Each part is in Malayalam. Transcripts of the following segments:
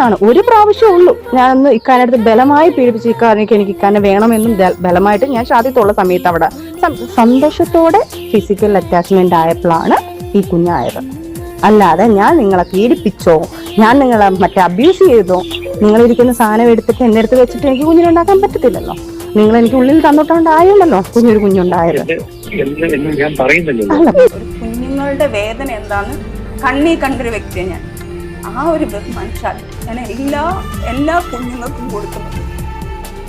തന്നെയാണ്. ഒരു പ്രാവശ്യമേ ഉള്ളൂ ഞാനൊന്ന് ഇക്കാനടുത്ത് ബലമായി പീഡിപ്പിച്ച് എനിക്ക് ഇക്കാനെ വേണമെന്നും ബലമായിട്ട് ഞാൻ ഷാദിത്തുള്ള സമയത്ത് അവിടെ സന്തോഷത്തോടെ ഫിസിക്കൽ അറ്റാച്ച്മെന്റ് ആയപ്പോഴാണ് ഈ കുഞ്ഞായത്. അല്ലാതെ ഞാൻ നിങ്ങളെ പീഡിപ്പിച്ചോ, ഞാൻ നിങ്ങളെ അബ്യൂസ് ചെയ്തോ, നിങ്ങളിരിക്കുന്ന സാധനം എടുത്തിട്ട് എന്റെ അടുത്ത് വെച്ചിട്ട് എനിക്ക് കുഞ്ഞിനുണ്ടാക്കാൻ പറ്റത്തില്ലല്ലോ. നിങ്ങൾ എനിക്ക് ഉള്ളിൽ തന്നിട്ടുണ്ടായല്ലോ കുഞ്ഞുണ്ടായത്. അല്ല, കുഞ്ഞുങ്ങളുടെ വേദന എന്താന്ന് കണ്ണീ കണ്ടൊരു വ്യക്തിയാണ് ഞാൻ. ആ ഒരു ബഹുമാനിച്ചാൽ ഞാൻ എല്ലാ കുഞ്ഞുങ്ങൾക്കും കൊടുക്കുന്നത്.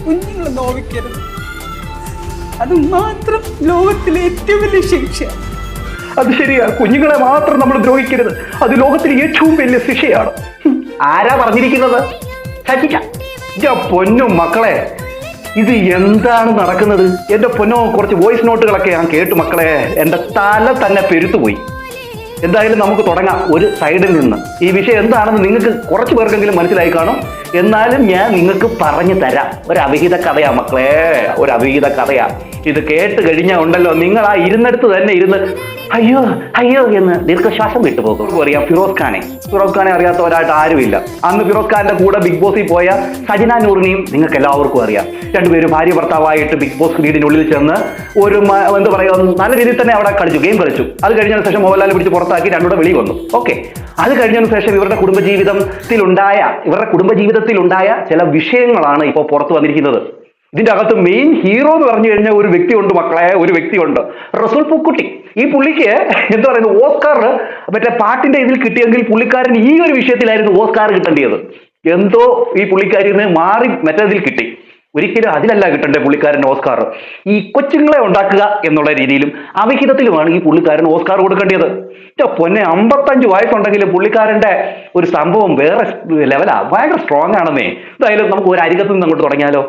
കുഞ്ഞുങ്ങൾ നോവിക്കരുത്, അത് മാത്രം ലോകത്തിലെ ഏറ്റവും വലിയ ശിക്ഷ. അത് ശരിയാ, കുഞ്ഞുങ്ങളെ മാത്രം നമ്മൾ ദ്രോഹിക്കരുത്, അത് ലോകത്തിലെ ഏറ്റവും വലിയ ശിക്ഷയാണ്. ആരാ പറഞ്ഞിരിക്കുന്നത്? പൊന്നും മക്കളെ, ഇത് എന്താണ് നടക്കുന്നത്? എന്റെ പൊന്നോ, കുറച്ച് വോയിസ് നോട്ടുകളൊക്കെ ഞാൻ കേട്ടു മക്കളെ, എന്റെ തല തന്നെ പെരുത്തുപോയി. എന്തായാലും നമുക്ക് തുടങ്ങാം ഒരു സൈഡിൽ നിന്ന്. ഈ വിഷയം എന്താണെന്ന് നിങ്ങൾക്ക് കുറച്ച് പേർക്കെങ്കിലും മനസ്സിലായി കാണും. എന്നാലും ഞാൻ നിങ്ങൾക്ക് പറഞ്ഞു തരാം. ഒരു അവിഹിത കഥയാ മക്കളെ, ഒരു അവിഹിത കഥയാ. ഇത് കേട്ട് കഴിഞ്ഞാൽ ഉണ്ടല്ലോ, നിങ്ങൾ ആ ഇരുന്നിടത്ത് തന്നെ ഇരുന്ന് അയ്യോ അയ്യോ എന്ന് ദീർഘശ്വാസം വിട്ടുപോകും. അറിയാം ഫിറോസ് ഖാനെ അറിയാത്തവരായിട്ട് ആരുമില്ല. അന്ന് ഫിറോസ് ഖാന്റെ കൂടെ ബിഗ് ബോസിൽ പോയ സജിന നൂറിനെയും നിങ്ങൾക്ക് എല്ലാവർക്കും അറിയാം. രണ്ടുപേരും ഭാര്യ ഭർത്താവായിട്ട് ബിഗ് ബോസ് വീടിനുള്ളിൽ ചെന്ന് ഒരു എന്താ പറയുക, നല്ല രീതിയിൽ തന്നെ അവിടെ ഗെയിം കളിച്ചു. അത് കഴിഞ്ഞതിന് ശേഷം മോഹൻലാൽ പിടിച്ച് പുറത്താക്കി രണ്ടുകൂടെ വെളി വന്നു. ഓക്കെ, അത് കഴിഞ്ഞതിന് ശേഷം ഇവരുടെ കുടുംബജീവിതത്തിലുണ്ടായ ചില വിഷയങ്ങളാണ് ഇപ്പോൾ പുറത്തു വന്നിരിക്കുന്നത്. ഇതിന്റെ അകത്ത് മെയിൻ ഹീറോ എന്ന് പറഞ്ഞു കഴിഞ്ഞാൽ ഒരു വ്യക്തിയുണ്ട് മക്കളെ, ഒരു വ്യക്തിയുണ്ട്, റസൂൽ പൂക്കുട്ടി. ഈ പുള്ളിക്ക് എന്താ പറയുന്നത്, ഓസ്കാർ പാട്ടിന്റെ ഇതിൽ കിട്ടിയെങ്കിൽ പുള്ളിക്കാരൻ ഈ ഒരു വിഷയത്തിലായിരുന്നു ഓസ്കാർ കിട്ടേണ്ടത്. എന്തോ ഈ പുള്ളിക്കാരിന്ന് മാറി മറ്റേതിൽ കിട്ടി. ഒരിക്കലും അതിലല്ല കിട്ടണ്ടേ പുള്ളിക്കാരൻ ഓസ്കാർ. ഈ കൊച്ചുങ്ങളെ ഉണ്ടാക്കുക എന്നുള്ള രീതിയിലും അവിഹിതത്തിലുമാണ് ഈ പുള്ളിക്കാരൻ ഓസ്കാർ കൊടുക്കേണ്ടത്. പൊന്നെ, 55 വയസ്സുണ്ടെങ്കിലും പുള്ളിക്കാരന്റെ ഒരു സംഭവം വേറെ ലെവലാ, ഭയങ്കര സ്ട്രോങ് ആണെന്നേ. എന്തായാലും നമുക്ക് ഒരു അരികത്ത് നിന്ന് അങ്ങോട്ട് തുടങ്ങിയാലോ.